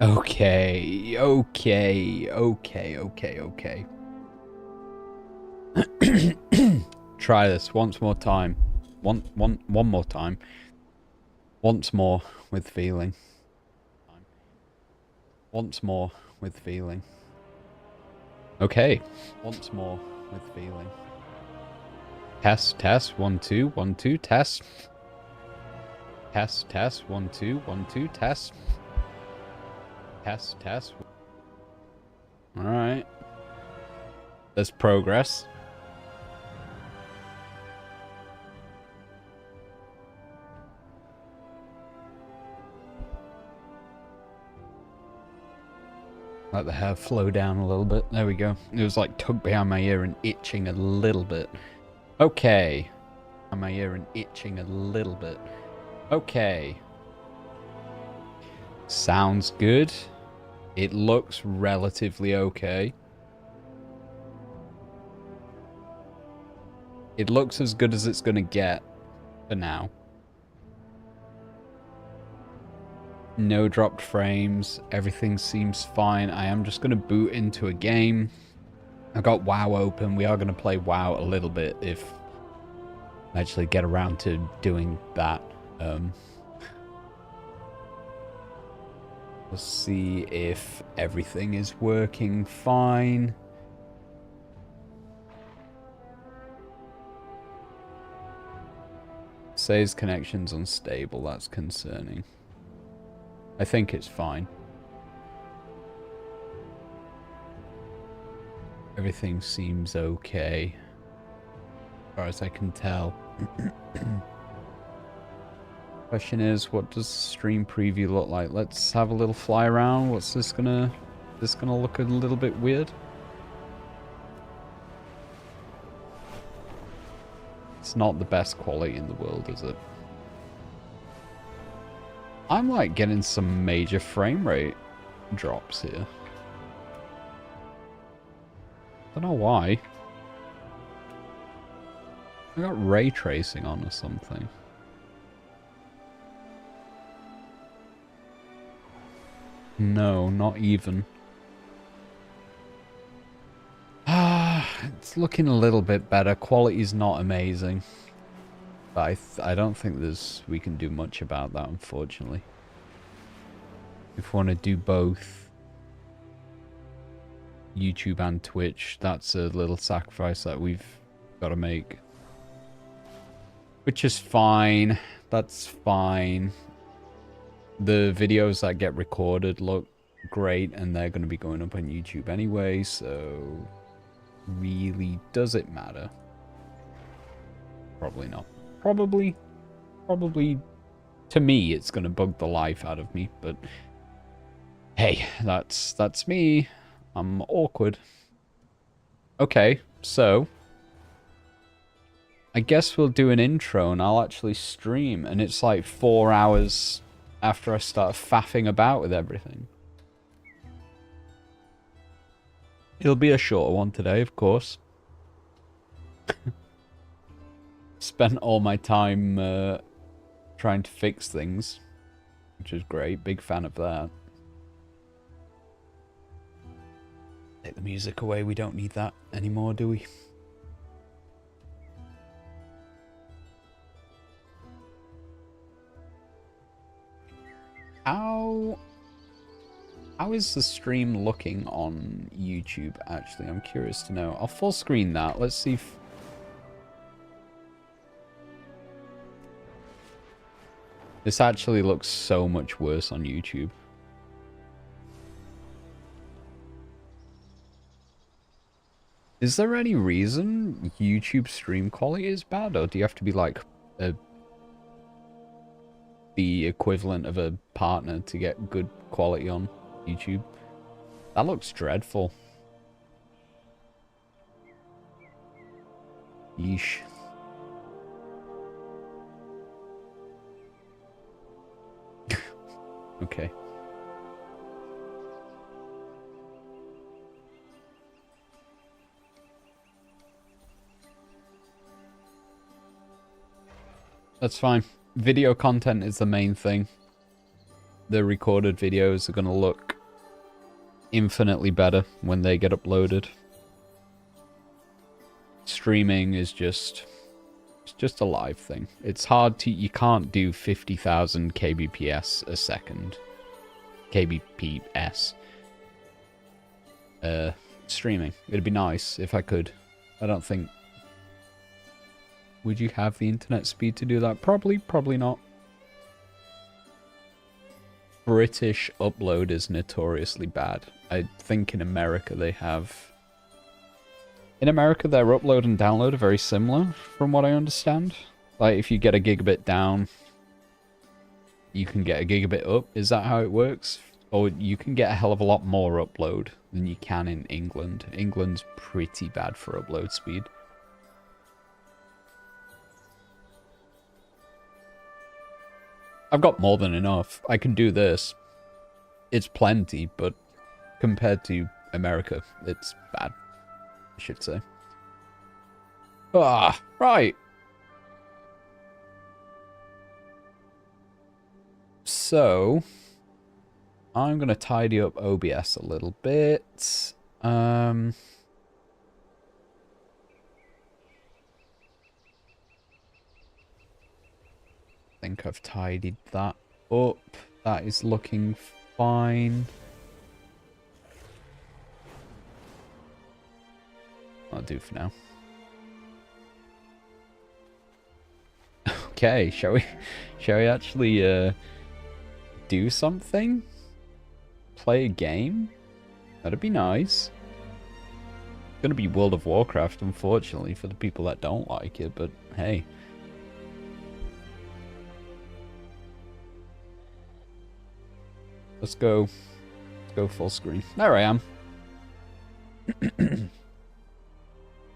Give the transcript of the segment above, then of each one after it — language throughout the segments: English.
Okay, okay, okay, okay, okay. Try this once more time. One more time. Once more with feeling. Once more with feeling. Okay. Once more with feeling. Test, test, 1, 2, 1, 2, test. Test, test, 1, 2, 1, 2, test. Test, test. Alright. There's progress. Let the hair flow down a little bit. There we go. It was like tugged behind my ear and itching a little bit. Okay. Behind my ear and itching a little bit. Okay. Sounds good. It looks relatively okay. It looks as good as it's gonna get for now. No dropped frames. Everything seems fine. I am just gonna boot into a game. I got WoW open. We are gonna play WoW a little bit if I actually get around to doing that. We'll see if everything is working fine. Says connection's unstable. That's concerning. I think it's fine. Everything seems okay, as far as I can tell. Question is, what does stream preview look like? Let's have a little fly around. What's this gonna... This gonna look a little bit weird? It's not the best quality in the world, is it? I'm like getting some major frame rate drops here. Don't know why. I got ray tracing on or something. No, not even. It's looking a little bit better. Quality's not amazing. But I don't think we can do much about that, unfortunately. If we want to do both YouTube and Twitch, that's a little sacrifice that we've got to make. Which is fine. That's fine. The videos that get recorded look great, and they're going to be going up on YouTube anyway, so really, does it matter? Probably not. Probably, to me, it's going to bug the life out of me, but hey, that's me. I'm awkward. Okay, so I guess we'll do an intro and I'll actually stream, and it's like 4 hours after I start faffing about with everything. It'll be a shorter one today, of course. Spent all my time trying to fix things, which is great. Big fan of that. Take the music away. We don't need that anymore, do we? How is the stream looking on YouTube, actually? I'm curious to know. I'll full screen that. Let's see if... This actually looks so much worse on YouTube. Is there any reason YouTube stream quality is bad? Or do you have to be like the equivalent of a partner to get good quality on YouTube? That looks dreadful. Yeesh. Okay. That's fine. Video content is the main thing. the recorded videos are going to look infinitely better when they get uploaded. Streaming is just... it's just a live thing. It's hard to... you can't do 50,000 kbps a second. kbps. Streaming. It'd be nice if I could. I don't think... would you have the internet speed to do that? Probably, probably not. British upload is notoriously bad. I think in America they have... in America their upload and download are very similar, from what I understand. Like, if you get a gigabit down, you can get a gigabit up. Is that how it works? Or you can get a hell of a lot more upload than you can in England. England's pretty bad for upload speed. I've got more than enough. I can do this. It's plenty, but compared to America, it's bad, I should say. Ah, right. So, I'm going to tidy up OBS a little bit. I think I've tidied that up. That is looking fine. I'll do for now. Okay, shall we actually do something? Play a game? That'd be nice. It's gonna be World of Warcraft, unfortunately, for the people that don't like it, but hey. Let's go full screen. There I am.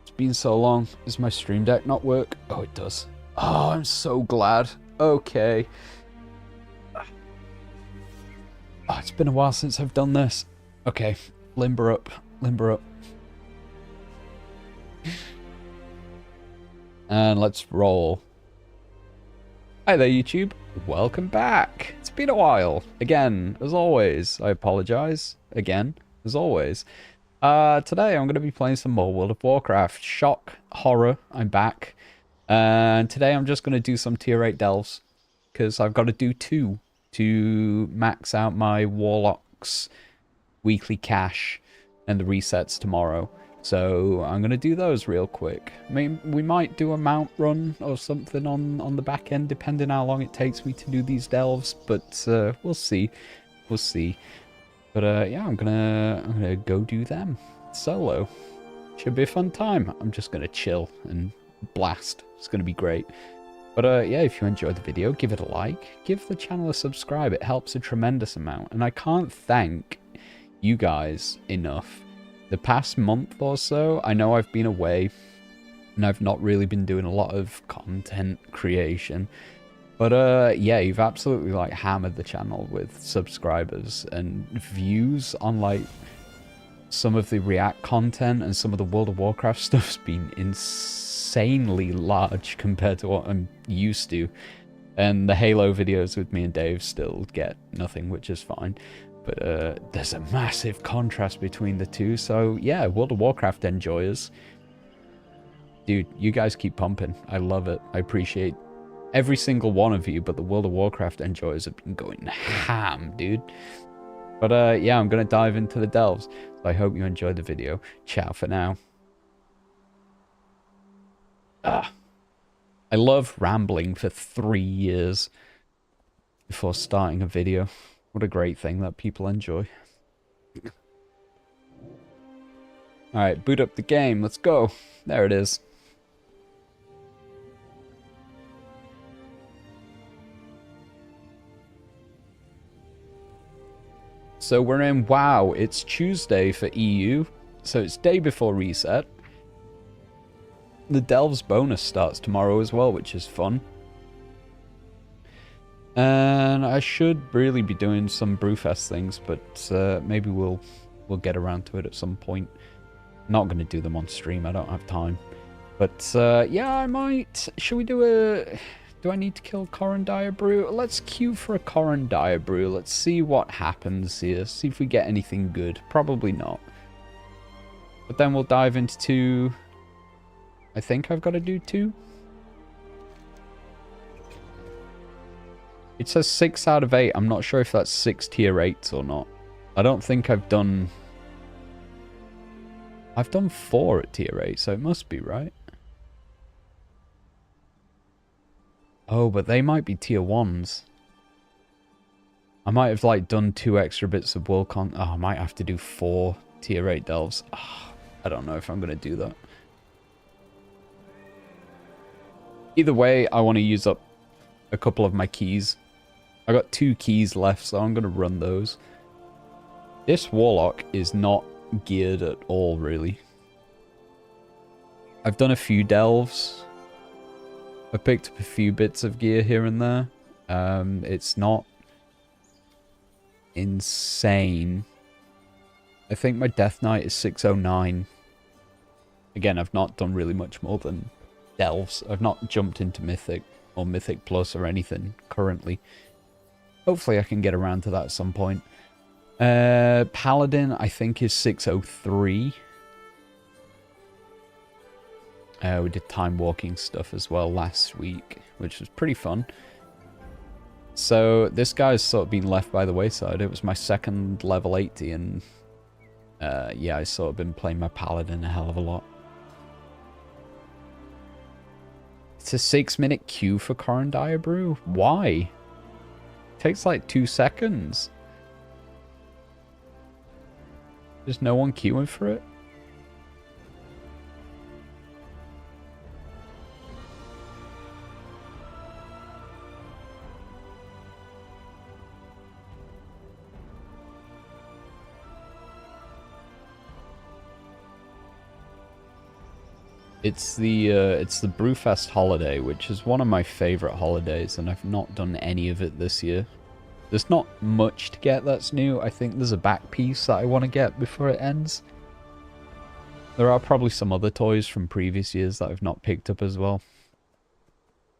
It's been so long. Does my stream deck not work? Oh, it does. Oh, I'm so glad. Okay. Oh, it's been a while since I've done this. Okay, limber up. Limber up. And let's roll. Hi there, YouTube. Welcome back. It's been a while. Again, as always, I apologize. Again, as always. Today I'm going to be playing some more World of Warcraft. Shock, horror, I'm back. And today I'm just going to do some tier 8 delves. Because I've got to do 2 to max out my Warlock's weekly cash and the resets tomorrow. So I'm going to do those real quick. I mean, we might do a mount run or something on the back end, depending how long it takes me to do these delves. But we'll see. We'll see. But yeah, I'm gonna go do them solo. Should be a fun time. I'm just gonna chill and blast. It's gonna be great. But yeah, if you enjoyed the video, give it a like. Give the channel a subscribe. It helps a tremendous amount. And I can't thank you guys enough. The past month or so, I know I've been away and I've not really been doing a lot of content creation. But yeah, you've absolutely like hammered the channel with subscribers and views on like some of the React content, and some of the World of Warcraft stuff's been insanely large compared to what I'm used to. And the Halo videos with me and Dave still get nothing, which is fine. But there's a massive contrast between the two. So yeah, World of Warcraft enjoyers. Dude, you guys keep pumping. I love it. I appreciate every single one of you, but the World of Warcraft enjoyers have been going ham, dude. But yeah, I'm going to dive into the delves. So I hope you enjoyed the video. Ciao for now. I love rambling for 3 years before starting a video. What a great thing that people enjoy. Alright, boot up the game. Let's go. There it is. So we're in WoW. It's Tuesday for EU, so it's day before reset. The Delves bonus starts tomorrow as well, which is fun. And I should really be doing some Brewfest things, but maybe we'll get around to it at some point. Not going to do them on stream, I don't have time. But yeah, I might... Should we do Do I need to kill Corran Diabrew? Let's queue for a Corran Diabrew. Let's see what happens here. See if we get anything good. Probably not. But then we'll dive into 2. I think I've got to do 2. It says 6 out of 8. I'm not sure if that's 6 tier 8s or not. I don't think I've done 4 at tier 8, so it must be, right? Oh, but they might be tier 1s. I might have, like, done 2 extra bits of world con... Oh, I might have to do 4 tier 8 delves. Oh, I don't know if I'm going to do that. Either way, I want to use up a couple of my keys. I got 2 keys left, so I'm going to run those. This Warlock is not geared at all, really. I've done a few delves. I picked up a few bits of gear here and there. It's not insane. I think my Death Knight is 609. Again, I've not done really much more than delves. I've not jumped into Mythic or Mythic Plus or anything currently. Hopefully I can get around to that at some point. Paladin, I think, is 603. We did time walking stuff as well last week, which was pretty fun. So this guy's sort of been left by the wayside. It was my second level 80, and yeah, I sort of been playing my Paladin a hell of a lot. It's a 6-minute queue for Corran Diabrew? Why? It takes like 2 seconds. There's no one queuing for it? It's the Brewfest holiday, which is one of my favorite holidays, and I've not done any of it this year. There's not much to get that's new. I think there's a back piece that I want to get before it ends. There are probably some other toys from previous years that I've not picked up as well.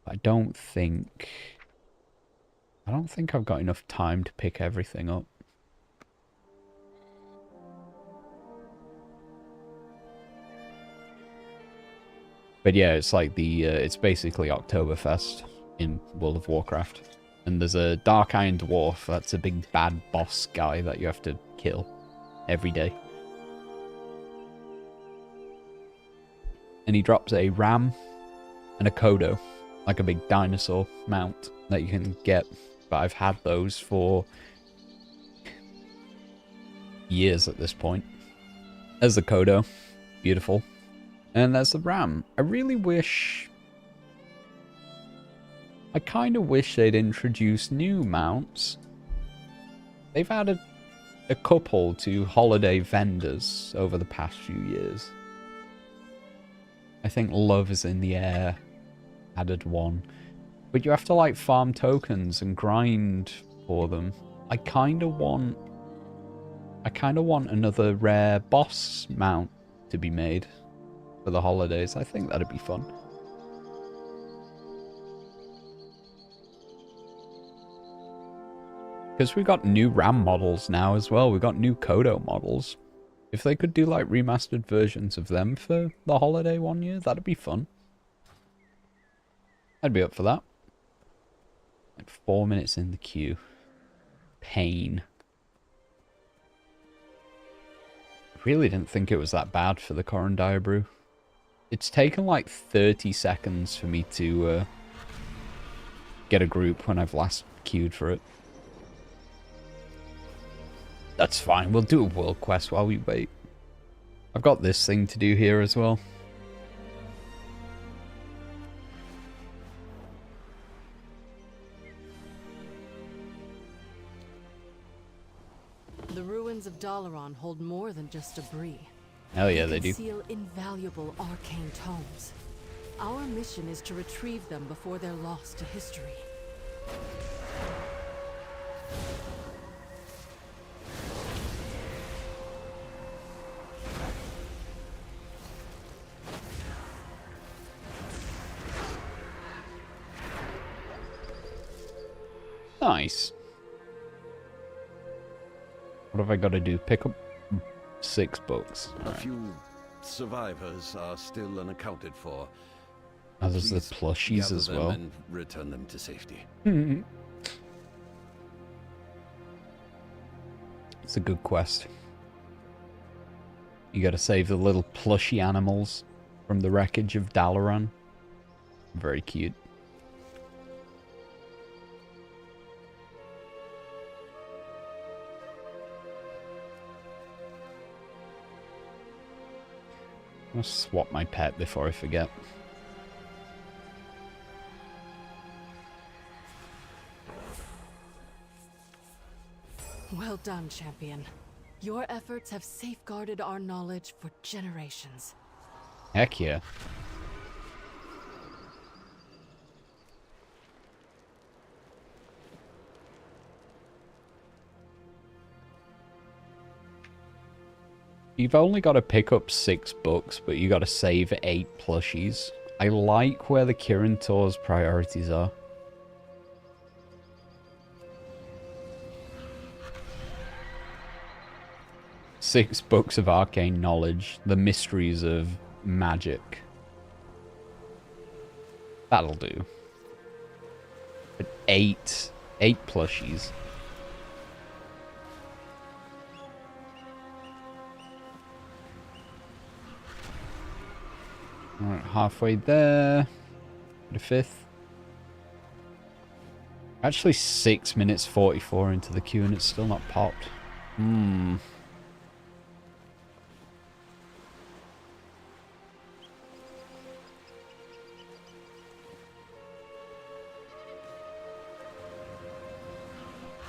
I don't think I've got enough time to pick everything up. But yeah, it's like it's basically Oktoberfest in World of Warcraft. And there's a Dark Iron Dwarf, that's a big bad boss guy that you have to kill every day. And he drops a ram and a Kodo, like a big dinosaur mount that you can get. But I've had those for years at this point. There's the Kodo, beautiful. And there's the ram. I really wish... I kind of wish they'd introduce new mounts. They've added a couple to holiday vendors over the past few years. I think Love is in the Air added one. But you have to, like, farm tokens and grind for them. I kind of want another rare boss mount to be made for the holidays. I think that'd be fun. Because we got new RAM models now as well. We got new Kodo models. If they could do like remastered versions of them for the holiday one year, that'd be fun. I'd be up for that. Like 4 minutes in the queue. Pain. I really didn't think it was that bad for the Corran Diabrew. It's taken like 30 seconds for me to get a group when I've last queued for it. That's fine, we'll do a world quest while we wait. I've got this thing to do here as well. The ruins of Dalaran hold more than just debris. Hell yeah, they do. Conceal invaluable arcane tomes. Our mission is to retrieve them before they're lost to history. Nice. What have I got to do? Pick up 6 books. A few survivors are still unaccounted for. Oh, there's the Please plushies gather as them well. and return them to safety. It's a good quest. You gotta save the little plushy animals from the wreckage of Dalaran. Very cute. I'll swap my pet before I forget. Well done, champion. Your efforts have safeguarded our knowledge for generations. Heck yeah. You've only got to pick up 6 books, but you got to save 8 plushies. I like where the Kirin Tor's priorities are. Six books of arcane knowledge, the mysteries of magic. That'll do. But 8 plushies. Alright, halfway there. The 5th. Actually 6 minutes 44 into the queue and it's still not popped.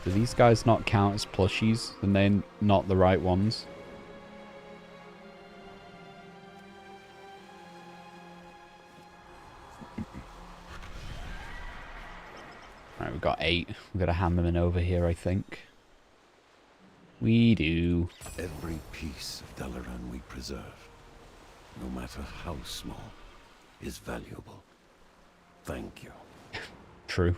Do these guys not count as plushies? Then they're not the right ones? Alright, we've got 8. We've got to hand them in over here, I think. We do. Every piece of Dalaran we preserve, no matter how small, is valuable. Thank you. True.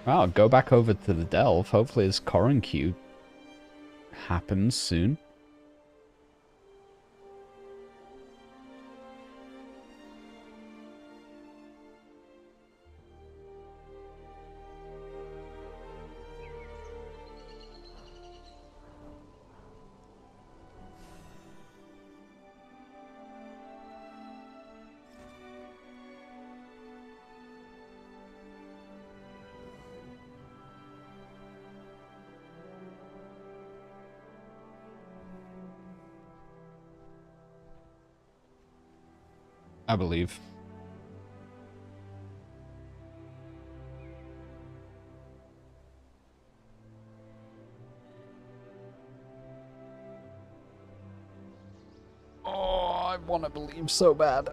Well, I'll go back over to the Delve. Hopefully this Corrin queue happens soon. I believe. Oh, I want to believe so bad.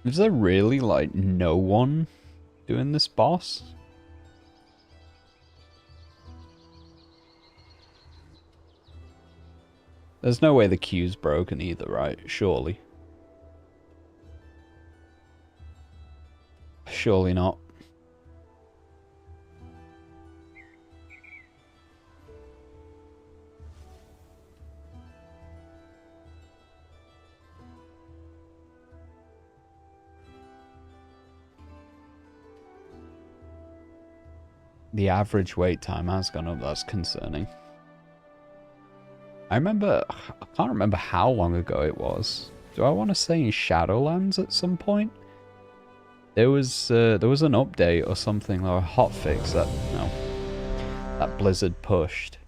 Is there really, like, no one doing this boss? There's no way the queue's broken either, right? Surely. Surely not. The average wait time has gone up. That's concerning. I can't remember how long ago it was. Do I want to say in Shadowlands at some point? There was an update or something, or a hotfix that Blizzard pushed,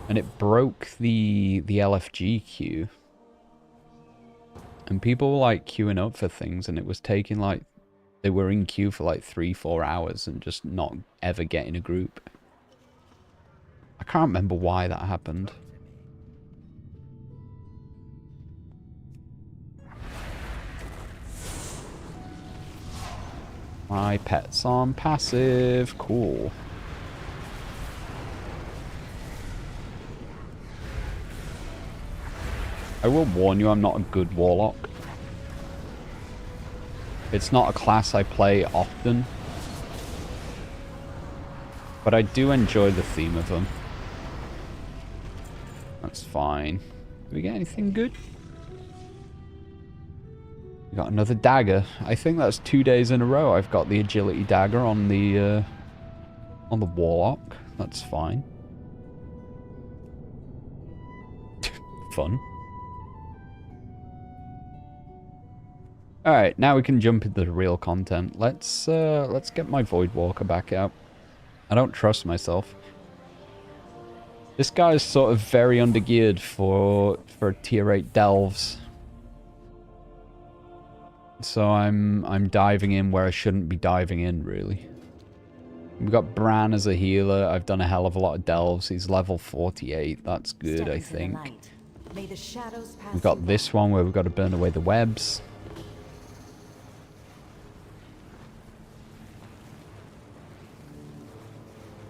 and it broke the LFG queue. And people were like queuing up for things, and it was taking like they were in queue for like 3-4 hours and just not ever getting a group. I can't remember why that happened. My pet's on passive. Cool. I will warn you, I'm not a good warlock. It's not a class I play often. But I do enjoy the theme of them. That's fine. Do we get anything good? We got another dagger. I think that's 2 days in a row I've got the agility dagger on the warlock. That's fine. Fun. Alright, now we can jump into the real content. Let's get my Voidwalker back out. I don't trust myself. This guy's sort of very undergeared for tier 8 delves. So I'm diving in where I shouldn't be diving in, really. We've got Bran as a healer. I've done a hell of a lot of delves. He's level 48. That's good, I think. We've got this one where we've got to burn away the webs.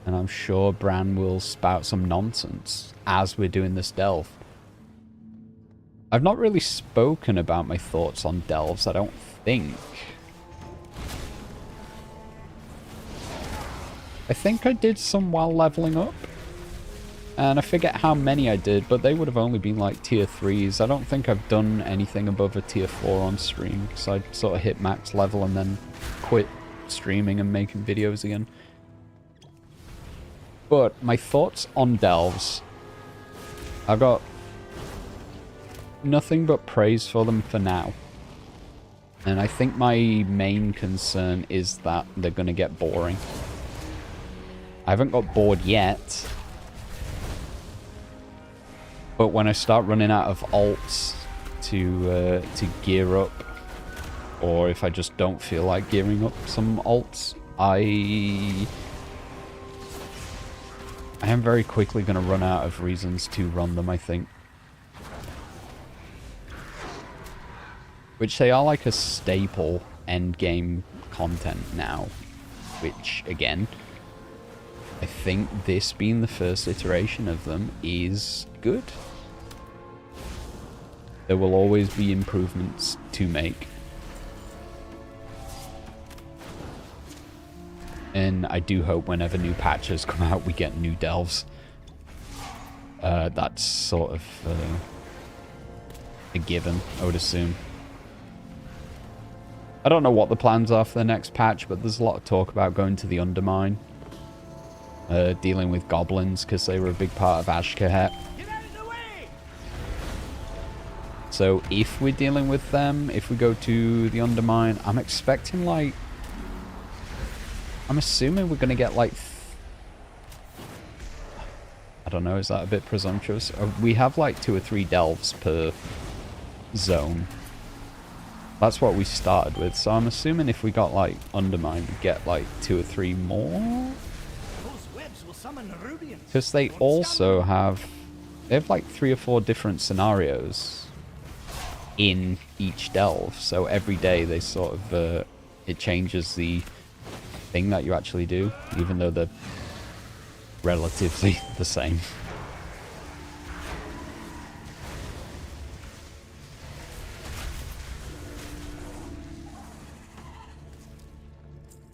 And I'm sure Bran will spout some nonsense as we're doing this delve. I've not really spoken about my thoughts on delves, I don't think. I think I did some while leveling up. And I forget how many I did, but they would have only been like tier 3s. I don't think I've done anything above a tier 4 on stream, because I sort of hit max level and then quit streaming and making videos again. But my thoughts on delves, I've got nothing but praise for them for now. And I think my main concern is that they're going to get boring. I haven't got bored yet. But when I start running out of alts to gear up, or if I just don't feel like gearing up some alts, I am very quickly going to run out of reasons to run them, I think. Which they are like a staple endgame content now. Which, again, I think this being the first iteration of them is good. There will always be improvements to make. And I do hope whenever new patches come out, we get new delves. That's sort of a given, I would assume. I don't know what the plans are for the next patch, but there's a lot of talk about going to the Undermine. Dealing with goblins, because they were a big part of Ashkahet. So if we're dealing with them, if we go to the Undermine, I'm expecting like... I'm assuming we're going to get like... I don't know, is that a bit presumptuous? We have like 2 or 3 delves per zone. That's what we started with, so I'm assuming if we got like Undermine, we'd get like 2 or 3 more? Because they also have... They have like 3 or 4 different scenarios in each delve, so every day they sort of... it changes the thing that you actually do, even though they're relatively the same.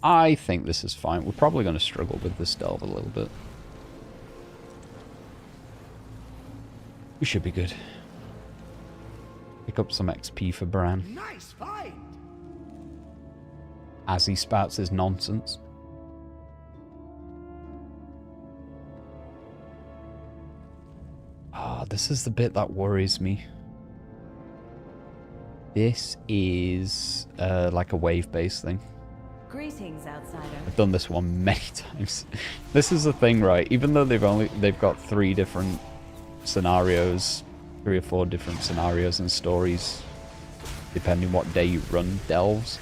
I think this is fine. We're probably going to struggle with this delve a little bit. We should be good. Pick up some XP for Bran. Nice fight. As he spouts his nonsense. Ah, this is the bit that worries me. This is like a wave-based thing. Greetings, outsider. I've done this one many times. This is the thing, right? Even though they've got 3 different scenarios, 3 or 4 different scenarios and stories, depending what day you run delves.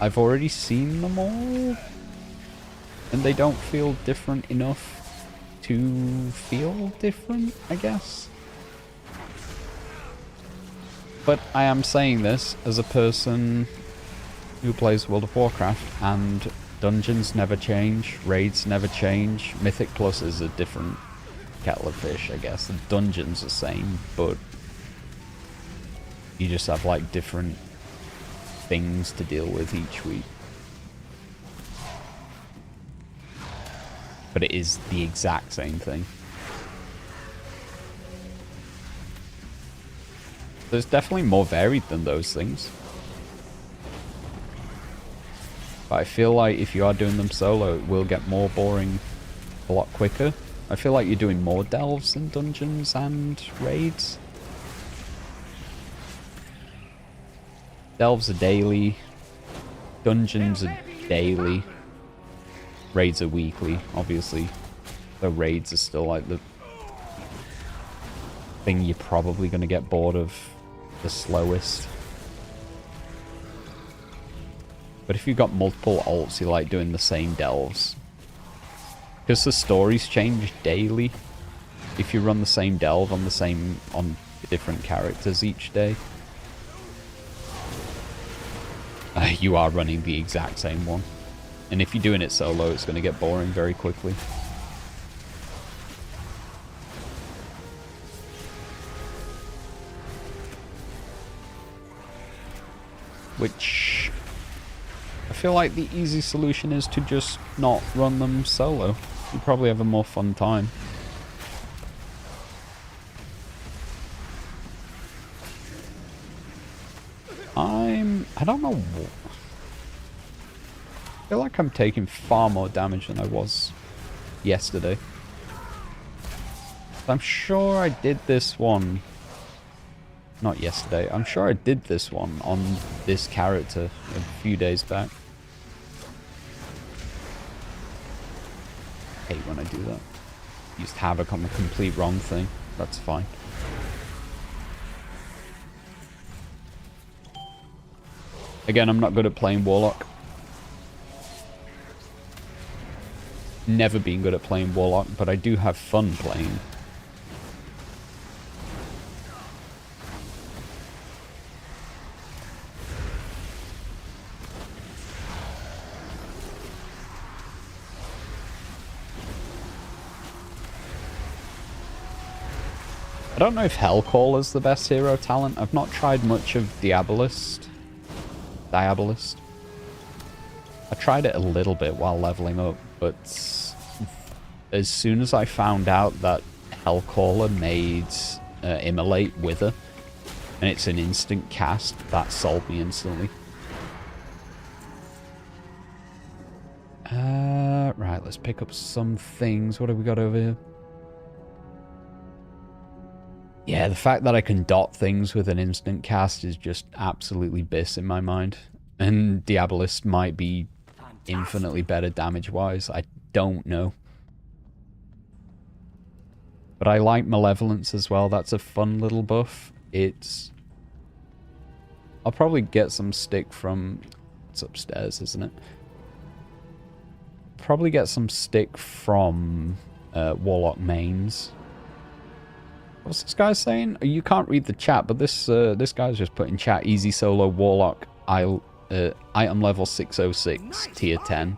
I've already seen them all, and they don't feel different enough to feel different, I guess. But I am saying this as a person who plays World of Warcraft, and dungeons never change, raids never change. Mythic Plus is a different kettle of fish, I guess. The dungeon's the same, but you just have like different things to deal with each week. But it is the exact same thing. So it's definitely more varied than those things. But I feel like if you are doing them solo, it will get more boring a lot quicker. I feel like you're doing more delves than dungeons and raids. Delves are daily. Dungeons are daily. Raids are weekly, obviously. The raids are still like the thing you're probably going to get bored of the slowest. But if you've got multiple alts, you like doing the same delves. Because the stories change daily. If you run the same delve on different characters each day, you are running the exact same one. And if you're doing it solo, it's going to get boring very quickly. Which I feel like the easy solution is to just not run them solo. You probably have a more fun time. I don't know. I feel like I'm taking far more damage than I was yesterday. I'm sure I did this one. Not yesterday. I'm sure I did this one on this character a few days back. I hate when I do that. Used Havoc on the complete wrong thing. That's fine. Again, I'm not good at playing Warlock. Never been good at playing Warlock, but I do have fun playing. I don't know if Hellcall is the best hero talent. I've not tried much of Diabolist. I tried it a little bit while leveling up, but as soon as I found out that Hellcaller made Immolate Wither, and it's an instant cast, that sold me instantly. Right, let's pick up some things. What have we got over here? Yeah, the fact that I can dot things with an instant cast is just absolutely bliss in my mind. And Diabolist might be infinitely better damage-wise. I don't know. But I like Malevolence as well. That's a fun little buff. I'll probably get some stick from... It's upstairs, isn't it? Probably get some stick from Warlock mains. What's this guy saying? You can't read the chat, but this guy's just put in chat, easy solo Warlock, item level 606, tier 10.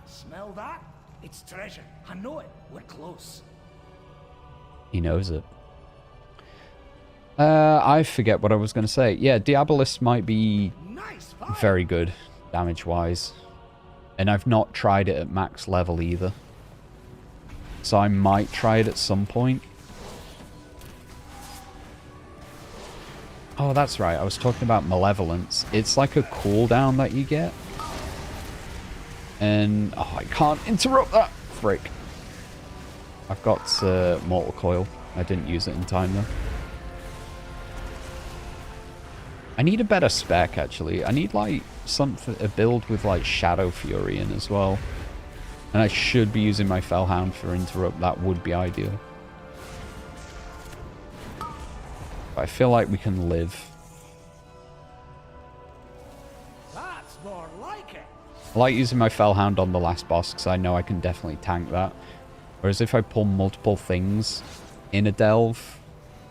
Smell that? It's treasure. I know it. We're close. He knows it. I forget what I was going to say. Yeah, Diabolist might be very good damage-wise. And I've not tried it at max level either. So I might try it at some point. Oh, that's right. I was talking about Malevolence. It's like a cooldown that you get. And... Oh, I can't interrupt that! Frick. I've got Mortal Coil. I didn't use it in time, though. I need a better spec, actually. I need, like, a build with, like, Shadow Fury in as well. And I should be using my Fellhound for interrupt. That would be ideal. But I feel like we can live. That's more like it. I like using my Fellhound on the last boss because I know I can definitely tank that. Whereas if I pull multiple things in a delve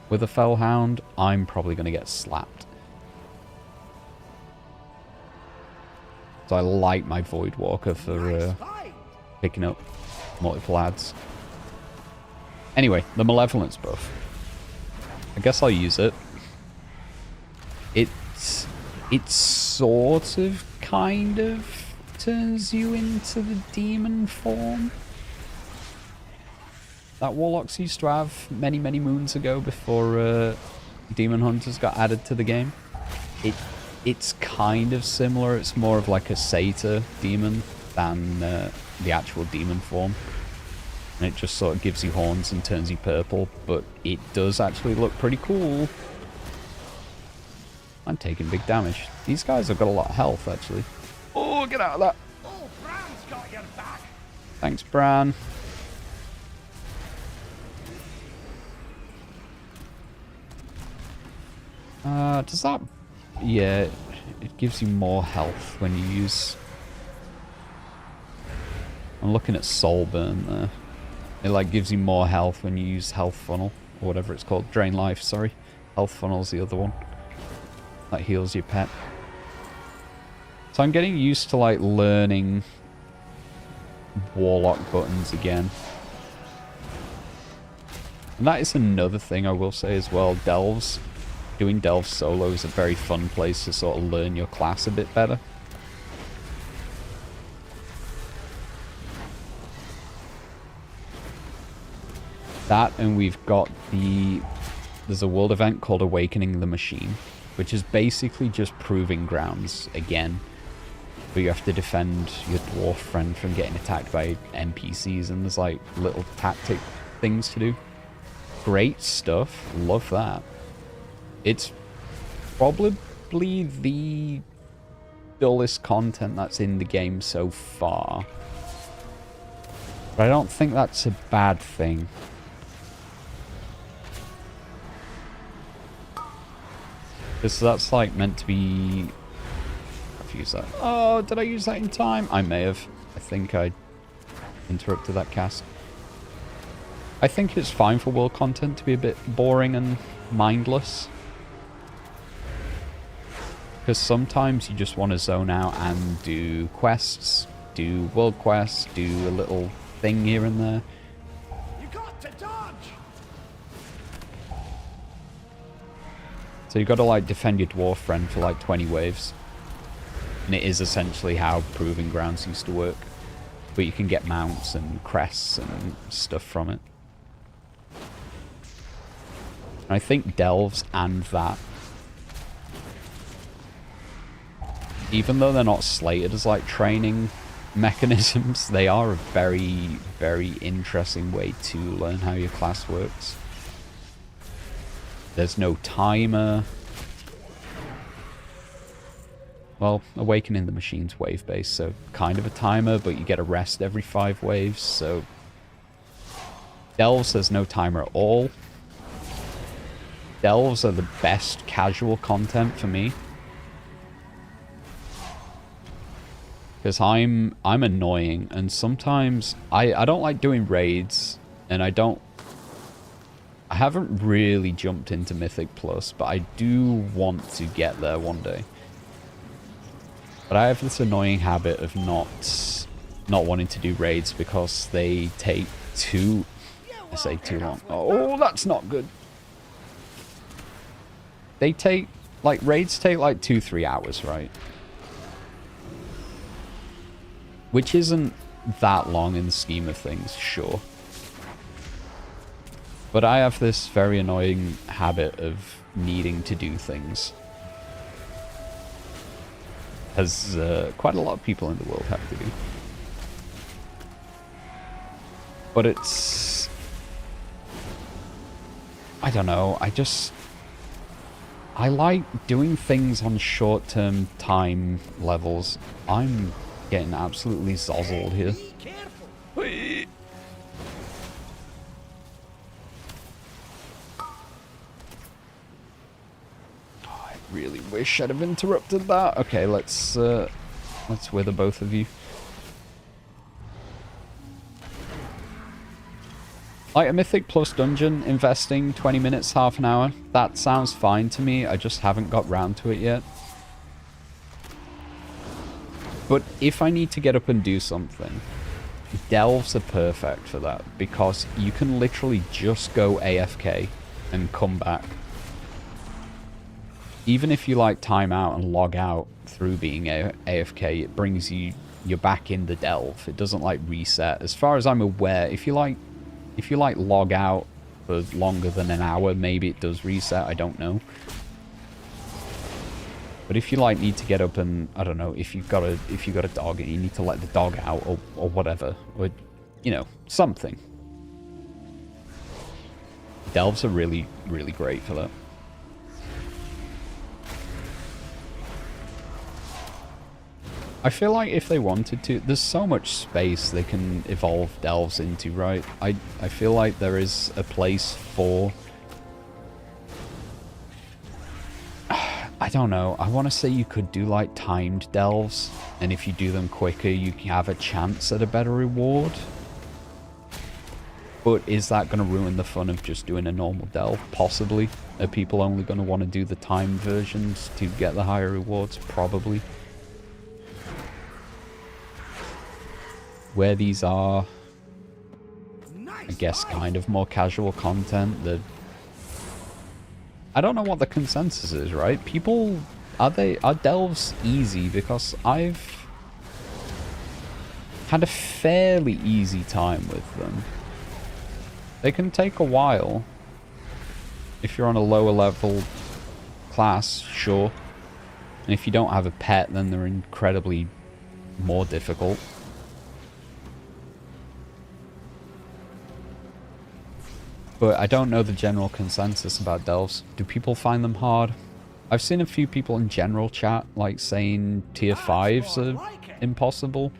with a Fellhound, I'm probably going to get slapped. So I like my Voidwalker for Nice fight. picking up multiple ads. Anyway, the Malevolence buff. I guess I'll use it. It sort of, kind of turns you into the demon form that Warlocks used to have many, many moons ago before Demon Hunters got added to the game. It's kind of similar. It's more of like a satyr demon than the actual demon form. And it just sort of gives you horns and turns you purple, but it does actually look pretty cool. I'm taking big damage. These guys have got a lot of health, actually. Oh, get out of that. Oh, Bran's got your back. Thanks, Bran. Does that... Yeah, it gives you more health when you use... I'm looking at Soul Burn there. It like gives you more health when you use Health Funnel, or whatever it's called. Drain Life, sorry. Health Funnel's the other one. That heals your pet. So I'm getting used to like learning Warlock buttons again. And that is another thing I will say as well. Delves. Doing Delve solo is a very fun place to sort of learn your class a bit better. That, and we've got there's a world event called Awakening the Machine, which is basically just proving grounds again. But you have to defend your dwarf friend from getting attacked by NPCs, and there's like little tactic things to do. Great stuff. Love that. It's probably the dullest content that's in the game so far. But I don't think that's a bad thing. Because that's like meant to be... I've used that. Oh, did I use that in time? I may have. I think I interrupted that cast. I think it's fine for world content to be a bit boring and mindless. Because sometimes you just want to zone out and do quests, do world quests, do a little thing here and there. You got to dodge. So you've got to like defend your dwarf friend for like 20 waves. And it is essentially how Proving Grounds used to work. But you can get mounts and crests and stuff from it. And I think Delves and that, even though they're not slated as like training mechanisms, they are a very, very interesting way to learn how your class works. There's no timer. Well, Awakening the Machine's wave-based, so kind of a timer, but you get a rest every 5 waves, so... Delves, there's no timer at all. Delves are the best casual content for me. Because I'm annoying, and sometimes I don't like doing raids, and I haven't really jumped into Mythic Plus, but I do want to get there one day. But I have this annoying habit of not wanting to do raids because they take too long. Oh, that's not good. They take, like, raids take like 2-3 hours, right? Which isn't that long in the scheme of things, sure. But I have this very annoying habit of needing to do things. As quite a lot of people in the world have to do. But it's... I don't know, I like doing things on short-term time levels. I'm getting absolutely zozzled here. Be careful. really wish I'd have interrupted that. Okay, let's wither both of you. Like a Mythic plus dungeon, investing 20 minutes, half an hour. That sounds fine to me. I just haven't got round to it yet. But if I need to get up and do something, delves are perfect for that. Because you can literally just go AFK and come back. Even if you like time out and log out through being AFK, it brings you're back in the delve. It doesn't like reset. As far as I'm aware, if you like log out for longer than an hour, maybe it does reset, I don't know. But if you like need to get up and, I don't know, if you've got a dog and you need to let the dog out or whatever, or you know, something. Delves are really, really great for that. I feel like if they wanted to, there's so much space they can evolve delves into, right? I feel like there is a place for... I don't know. I want to say you could do like timed delves, and if you do them quicker, you can have a chance at a better reward. But is that going to ruin the fun of just doing a normal delve? Possibly. Are people only going to want to do the timed versions to get the higher rewards? Probably. Where these are, I guess, kind of more casual content. I don't know what the consensus is, right? People, are delves easy? Because I've had a fairly easy time with them. They can take a while. If you're on a lower level class, sure. And if you don't have a pet, then they're incredibly more difficult. But I don't know the general consensus about delves. Do people find them hard? I've seen a few people in general chat like saying tier 5s are impossible.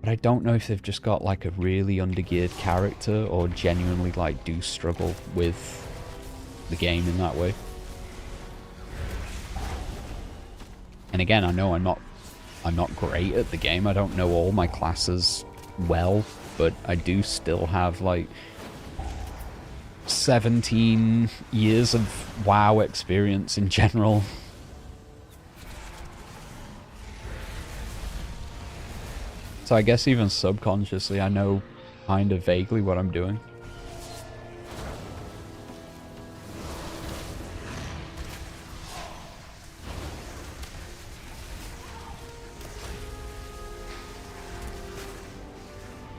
But I don't know if they've just got like a really undergeared character or genuinely like do struggle with the game in that way. And again, I know I'm not great at the game. I don't know all my classes well, but I do still have like 17 years of WoW experience in general. So I guess even subconsciously I know kind of vaguely what I'm doing.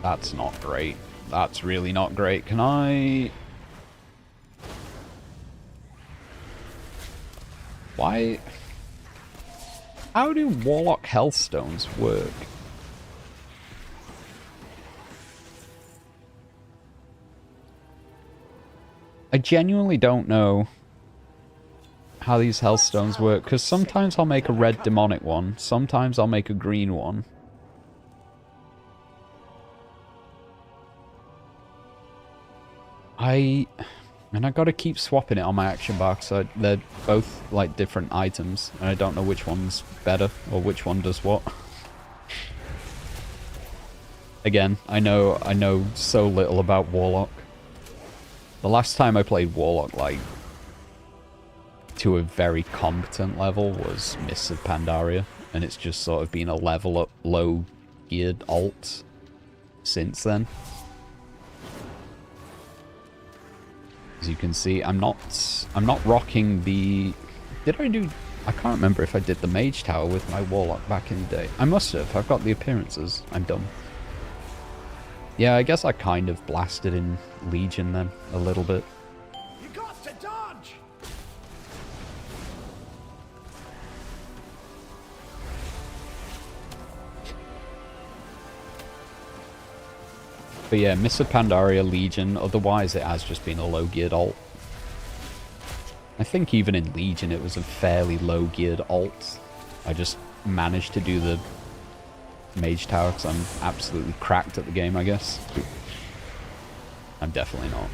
That's not great. That's really not great. Can I... Why? How do Warlock Healthstones work? I genuinely don't know how these Healthstones work, because sometimes I'll make a red demonic one, sometimes I'll make a green one. And I gotta keep swapping it on my action bar, so they're both like different items, and I don't know which one's better or which one does what. Again, I know so little about Warlock. The last time I played Warlock, like, to a very competent level was Mists of Pandaria, and it's just sort of been a level up low geared alt since then. As you can see, I'm not rocking the... Did I do... I can't remember if I did the Mage Tower with my Warlock back in the day. I must have. I've got the appearances. I'm dumb. Yeah, I guess I kind of blasted in Legion then, a little bit. You got to dodge! But yeah, Mists of Pandaria, Legion, otherwise it has just been a low-geared alt. I think even in Legion it was a fairly low-geared alt. I just managed to do the Mage Tower because I'm absolutely cracked at the game, I guess. I'm definitely not.